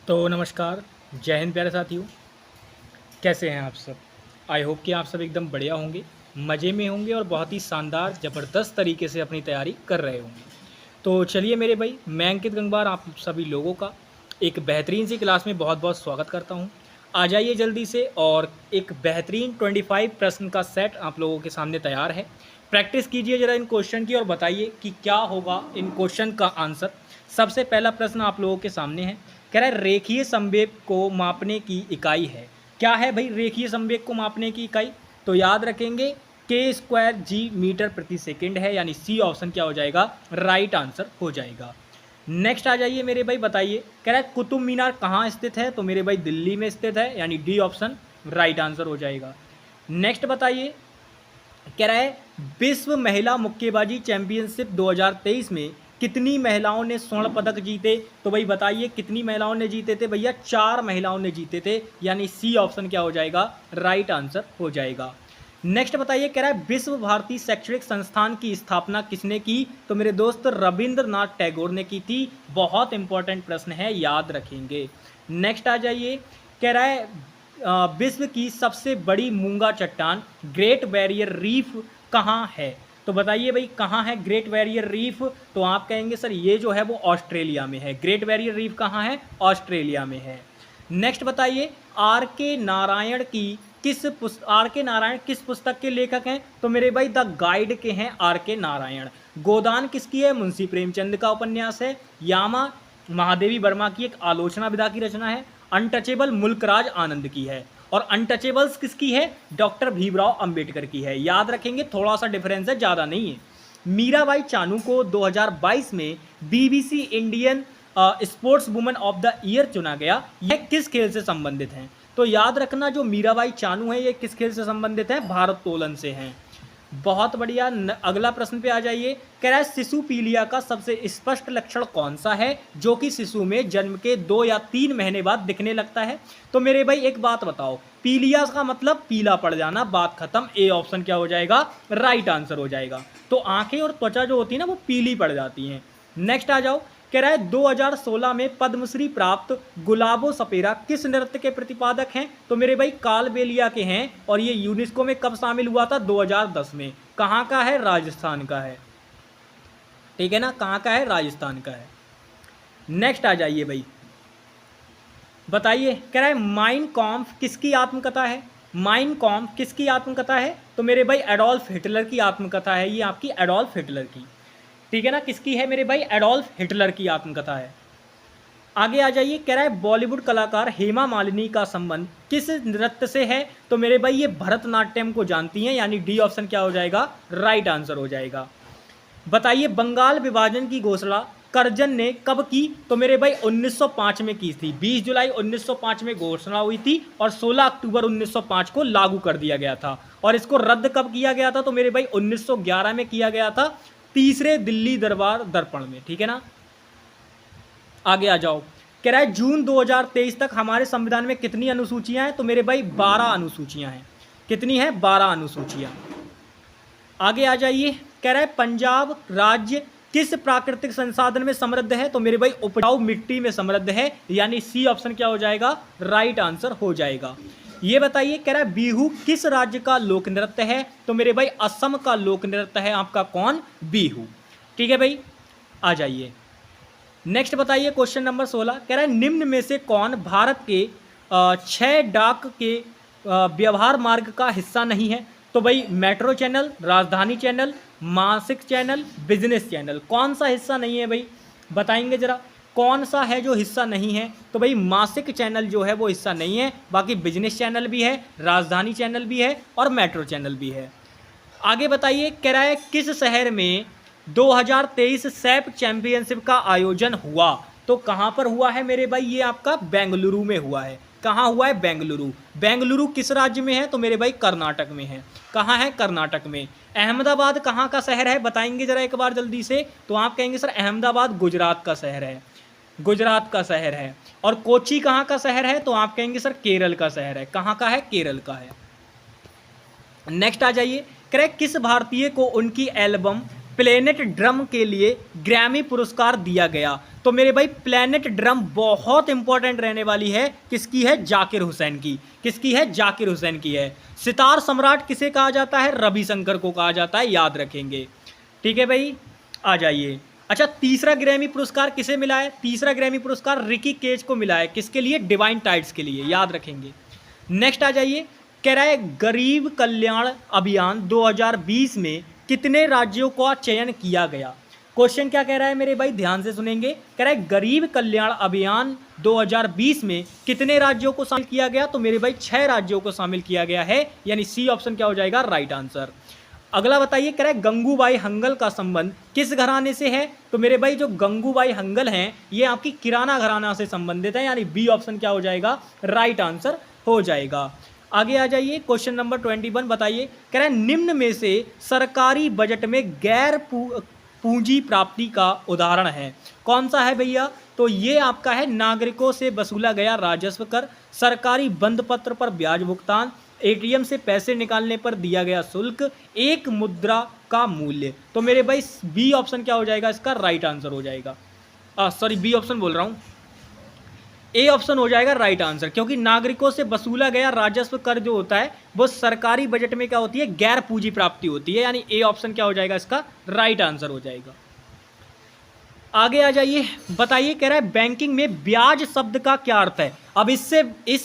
तो नमस्कार, जय हिंद प्यारे साथियों। कैसे हैं आप सब? आई होप कि आप सब एकदम बढ़िया होंगे, मज़े में होंगे और बहुत ही शानदार ज़बरदस्त तरीके से अपनी तैयारी कर रहे होंगे। तो चलिए मेरे भाई, मैं अंकित गंगवार आप सभी लोगों का एक बेहतरीन सी क्लास में बहुत-बहुत स्वागत करता हूँ। आ जाइए जल्दी से और एक बेहतरीन 25 प्रश्न का सेट आप लोगों के सामने तैयार है। प्रैक्टिस कीजिए ज़रा इन क्वेश्चन की और बताइए कि क्या होगा इन क्वेश्चन का आंसर। सबसे पहला प्रश्न आप लोगों के सामने है, कह रहा है रेखीय संवेग को मापने की इकाई है। क्या है भाई रेखीय संवेग को मापने की इकाई? तो याद रखेंगे के स्क्वायर जी मीटर प्रति सेकंड है, यानी सी ऑप्शन क्या हो जाएगा, राइट आंसर हो जाएगा। नेक्स्ट आ जाइए मेरे भाई, बताइए कह रहा है कुतुब मीनार कहाँ स्थित है? तो मेरे भाई दिल्ली में स्थित है, यानी डी ऑप्शन राइट आंसर हो जाएगा। नेक्स्ट बताइए, कह रहा है विश्व महिला मुक्केबाजी चैंपियनशिप 2023 में कितनी महिलाओं ने स्वर्ण पदक जीते? तो भाई बताइए कितनी महिलाओं ने जीते थे? भैया 4 महिलाओं ने जीते थे, यानी सी ऑप्शन क्या हो जाएगा, राइट आंसर हो जाएगा। नेक्स्ट बताइए, कह रहा है विश्व भारती शैक्षणिक संस्थान की स्थापना किसने की? तो मेरे दोस्त रविंद्रनाथ टैगोर ने की थी। बहुत इंपॉर्टेंट प्रश्न है, याद रखेंगे। नेक्स्ट आ जाइए, कह रहा है विश्व की सबसे बड़ी मूंगा चट्टान ग्रेट बैरियर रीफ कहाँ है? तो बताइए भाई कहाँ है ग्रेट बैरियर रीफ? तो आप कहेंगे सर ये जो है वो ऑस्ट्रेलिया में है। ग्रेट बैरियर रीफ कहाँ है? ऑस्ट्रेलिया में है। नेक्स्ट बताइए, आर के नारायण किस पुस्तक के लेखक हैं? तो मेरे भाई द गाइड के हैं आर के नारायण। गोदान किसकी है? मुंशी प्रेमचंद का उपन्यास है। यामा महादेवी वर्मा की एक आलोचना विधा की रचना है। अनटचेबल मुल्कराज आनंद की है। और अनटचेबल्स किसकी है? डॉक्टर भीमराव अंबेडकर की है। याद रखेंगे, थोड़ा सा डिफरेंस है, ज़्यादा नहीं है। मीराबाई चानू को 2022 में BBC Indian sports woman of the year चुना गया। यह किस खेल से संबंधित हैं? तो याद रखना, जो मीराबाई चानू है ये किस खेल से संबंधित है? भारोत्तोलन से हैं। बहुत बढ़िया। अगला प्रश्न पे आ जाइए, कह रहा है शिशु पीलिया का सबसे स्पष्ट लक्षण कौन सा है जो कि शिशु में जन्म के 2 या 3 महीने बाद दिखने लगता है? तो मेरे भाई एक बात बताओ, पीलिया का मतलब पीला पड़ जाना, बात खत्म। ए ऑप्शन क्या हो जाएगा, राइट आंसर हो जाएगा। तो आंखें और त्वचा जो होती है ना वो पीली पड़ जाती हैं। नेक्स्ट आ जाओ, कह रहा है 2016 में पद्मश्री प्राप्त गुलाबो सपेरा किस नृत्य के प्रतिपादक हैं? तो मेरे भाई कालबेलिया के हैं। और ये यूनेस्को में कब शामिल हुआ था? 2010 में। कहाँ का है? राजस्थान का है। ठीक है ना, कहाँ का है? राजस्थान का है। नेक्स्ट आ जाइए भाई, बताइए कह रहा है माइन कॉम्फ किसकी आत्मकथा है? माइन कॉम्फ किसकी आत्मकथा है? तो मेरे भाई एडोल्फ हिटलर की आत्मकथा है। ये आपकी एडोल्फ हिटलर की, ठीक है ना, किसकी है मेरे भाई? एडोल्फ हिटलर की आत्मकथा है। आगे आ जाइए, कह रहा है बॉलीवुड कलाकार हेमा मालिनी का संबंध किस नृत्य से है? तो मेरे भाई ये भरतनाट्यम को जानती हैं, यानी डी ऑप्शन क्या हो जाएगा, राइट आंसर हो जाएगा। बताइए बंगाल विभाजन की घोषणा करजन ने कब की? तो मेरे भाई 1905 में की थी। 20 जुलाई 1905 में घोषणा हुई थी और 16 अक्टूबर 1905 को लागू कर दिया गया था। और इसको रद्द कब किया गया था? तो मेरे भाई 1911 में किया गया था, तीसरे दिल्ली दरबार दर्पण में। ठीक है ना, आगे आ जाओ, कह रहा है जून 2023 तक हमारे संविधान में कितनी अनुसूचियां हैं? तो मेरे भाई 12 अनुसूचियां हैं। कितनी है? 12 अनुसूचियां। आगे आ जाइए, कह रहा है पंजाब राज्य किस प्राकृतिक संसाधन में समृद्ध है? तो मेरे भाई उपजाऊ मिट्टी में समृद्ध है, यानी सी ऑप्शन क्या हो जाएगा, राइट आंसर हो जाएगा। ये बताइए, कह रहा है बिहू किस राज्य का लोक नृत्य है? तो मेरे भाई असम का लोक नृत्य है आपका कौन, बिहू। ठीक है भाई, आ जाइए नेक्स्ट बताइए क्वेश्चन नंबर 16, कह रहा है निम्न में से कौन भारत के 6 डाक के व्यवहार मार्ग का हिस्सा नहीं है? तो भाई मेट्रो चैनल, राजधानी चैनल, मासिक चैनल, बिजनेस चैनल। कौन सा हिस्सा नहीं है भाई, बताएंगे जरा, कौन सा है जो हिस्सा नहीं है? तो भाई मासिक चैनल जो है वो हिस्सा नहीं है, बाकी बिजनेस चैनल भी है, राजधानी चैनल भी है और मेट्रो चैनल भी है। आगे बताइए, कह रहा है किस शहर में 2023 सैप चैंपियनशिप का आयोजन हुआ? तो कहां पर हुआ है मेरे भाई? ये आपका बेंगलुरु में हुआ है। कहां हुआ है? बेंगलुरु। बेंगलुरु किस राज्य में है? तो मेरे भाई कर्नाटक में है। कहां है? कर्नाटक में। अहमदाबाद कहां का शहर है, बताएंगे जरा एक बार जल्दी से। तो आप कहेंगे सर अहमदाबाद गुजरात का शहर है, गुजरात का शहर है। और कोची कहां का शहर है? तो आप कहेंगे सर केरल का शहर है। कहां का है? केरल का है। नेक्स्ट आ जाइए, कह रहे किस भारतीय को उनकी एल्बम प्लेनेट ड्रम के लिए ग्रैमी पुरस्कार दिया गया? तो मेरे भाई प्लेनेट ड्रम बहुत इंपॉर्टेंट रहने वाली है, किसकी है? जाकिर हुसैन की। किसकी है? जाकिर हुसैन की है। सितार सम्राट किसे कहा जाता है? रविशंकर को कहा जाता है, याद रखेंगे। ठीक है भाई, आ जाइए। अच्छा, तीसरा ग्रैमी पुरस्कार किसे मिला है? तीसरा ग्रैमी पुरस्कार रिकी केज को मिला है। किसके लिए? डिवाइन टाइड्स के लिए, याद रखेंगे। नेक्स्ट आ जाइए, कह रहा है गरीब कल्याण अभियान 2020 में कितने राज्यों का चयन किया गया? क्वेश्चन क्या कह रहा है मेरे भाई, ध्यान से सुनेंगे। कह रहा है गरीब कल्याण अभियान 2020 में कितने राज्यों को शामिल किया गया? तो मेरे भाई 6 राज्यों को शामिल किया गया है, यानी सी ऑप्शन क्या हो जाएगा? Right answer. अगला बताइए, कह रहा है गंगूबाई हंगल का संबंध किस घराने से है? तो मेरे भाई जो गंगूबाई हंगल हैं ये आपकी किराना घराना से संबंधित है, यानी बी ऑप्शन क्या हो जाएगा? राइट आंसर हो जाएगा। आगे आ जाइए, क्वेश्चन नंबर 21 बताइए। कह रहा है निम्न में से सरकारी बजट में गैर पूंजी प्राप्ति का उदाहरण है, कौन सा है भैया? तो ये आपका है नागरिकों से वसूला गया राजस्व कर, सरकारी बंद पत्र पर ब्याज भुगतान, एटीएम से पैसे निकालने पर दिया गया शुल्क, एक मुद्रा का मूल्य। तो मेरे भाई बी ऑप्शन क्या हो जाएगा? इसका राइट आंसर हो जाएगा। सॉरी, बी ऑप्शन बोल रहा हूँ, ए ऑप्शन हो जाएगा राइट आंसर, क्योंकि नागरिकों से वसूला गया राजस्व कर जो होता है वो सरकारी बजट में क्या होती है? गैर पूंजी प्राप्ति होती है, यानी ए ऑप्शन क्या हो जाएगा? इसका राइट आंसर हो जाएगा। आगे आ जाइए, बताइए। कह रहा है बैंकिंग में ब्याज शब्द का क्या अर्थ है? अब इस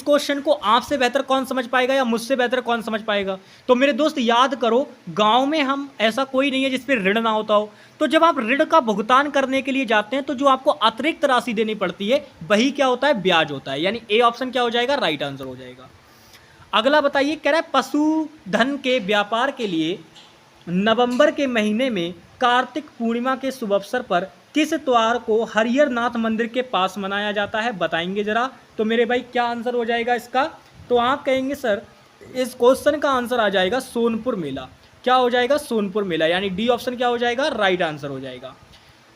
क्वेश्चन को आपसे बेहतर कौन समझ पाएगा या मुझसे बेहतर कौन समझ पाएगा? तो मेरे दोस्त याद करो, गांव में हम ऐसा कोई नहीं है जिस पे ऋण ना होता हो। तो जब आप ऋण का भुगतान करने के लिए जाते हैं तो जो आपको अतिरिक्त राशि देनी पड़ती है वही क्या होता है? ब्याज होता है, यानी ए ऑप्शन क्या हो जाएगा? राइट आंसर हो जाएगा। अगला बताइए, कह रहा है पशुधन के व्यापार के लिए नवंबर के महीने में कार्तिक पूर्णिमा के शुभ अवसर पर किस त्योहार को हरिहर नाथ मंदिर के पास मनाया जाता है? बताएंगे जरा। तो मेरे भाई क्या आंसर हो जाएगा इसका? तो आप कहेंगे सर इस क्वेश्चन का आंसर आ जाएगा सोनपुर मेला। क्या हो जाएगा? सोनपुर मेला, यानी डी ऑप्शन क्या हो जाएगा? राइट आंसर हो जाएगा।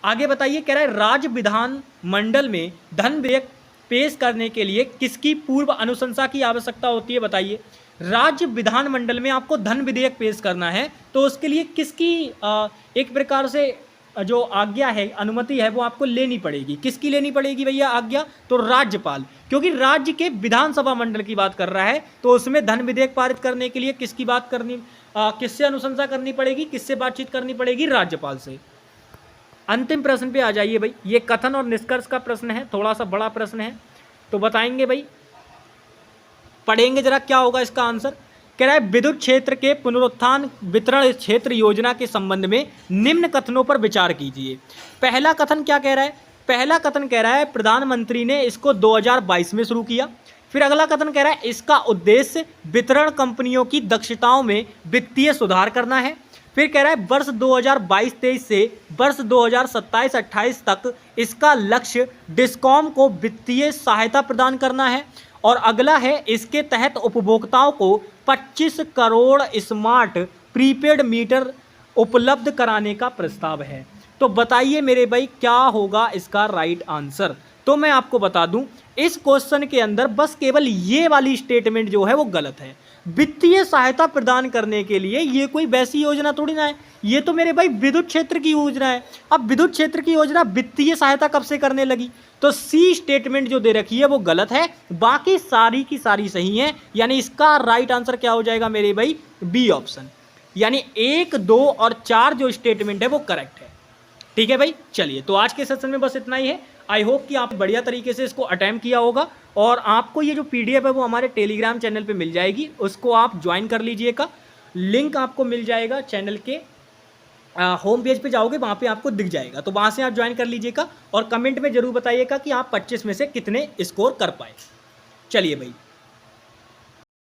आगे बताइए, कह रहा है राज्य विधान मंडल में धन विधेयक पेश करने के लिए किसकी पूर्व अनुशंसा की आवश्यकता होती है? बताइए। राज्य विधानमंडल में आपको धन विधेयक पेश करना है तो उसके लिए किसकी एक प्रकार से जो आज्ञा है, अनुमति है, वो आपको लेनी पड़ेगी। किसकी लेनी पड़ेगी भैया आज्ञा? तो राज्यपाल, क्योंकि राज्य के विधानसभा मंडल की बात कर रहा है तो उसमें धन विधेयक पारित करने के लिए किसकी बात करनी, किससे अनुशंसा करनी पड़ेगी, किससे बातचीत करनी पड़ेगी? राज्यपाल से। अंतिम प्रश्न पे आ जाइए भाई, ये कथन और निष्कर्ष का प्रश्न है, थोड़ा सा बड़ा प्रश्न है, तो बताएंगे भाई, पढ़ेंगे जरा क्या होगा इसका आंसर। कह रहा है विद्युत क्षेत्र के पुनरुत्थान वितरण क्षेत्र योजना के संबंध में निम्न कथनों पर विचार कीजिए। पहला कथन क्या कह रहा है? पहला कथन कह रहा है प्रधानमंत्री ने इसको 2022 में शुरू किया। फिर अगला कथन कह रहा है इसका उद्देश्य वितरण कंपनियों की दक्षताओं में वित्तीय सुधार करना है। फिर कह रहा है वर्ष 2022-23 से वर्ष 2027-28 तक इसका लक्ष्य डिस्कॉम को वित्तीय सहायता प्रदान करना है। और अगला है इसके तहत उपभोक्ताओं को 25 करोड़ स्मार्ट प्रीपेड मीटर उपलब्ध कराने का प्रस्ताव है। तो बताइए मेरे भाई क्या होगा इसका राइट आंसर? तो मैं आपको बता दूं इस क्वेश्चन के अंदर बस केवल ये वाली स्टेटमेंट जो है वो गलत है। वित्तीय सहायता प्रदान करने के लिए ये कोई वैसी योजना थोड़ी ना है, ये तो मेरे भाई विद्युत क्षेत्र की योजना है। अब विद्युत क्षेत्र की योजना वित्तीय सहायता कब से करने लगी? तो सी स्टेटमेंट जो दे रखी है वो गलत है, बाकी सारी की सारी सही है, यानी इसका राइट आंसर क्या हो जाएगा मेरे भाई? बी ऑप्शन, यानी 1, 2 और 4 जो स्टेटमेंट है वो करेक्ट है। ठीक है भाई, चलिए तो आज के सेशन में बस इतना ही है। आई होप कि आप बढ़िया तरीके से इसको अटेम्प्ट किया होगा और आपको ये जो पीडीएफ है वो हमारे टेलीग्राम चैनल पे मिल जाएगी, उसको आप ज्वाइन कर लीजिएगा। लिंक आपको मिल जाएगा चैनल के होम पेज पे जाओगे, वहाँ पे आपको दिख जाएगा, तो वहाँ से आप ज्वाइन कर लीजिएगा और कमेंट में ज़रूर बताइएगा कि आप 25 में से कितने स्कोर कर पाए। चलिए भाई।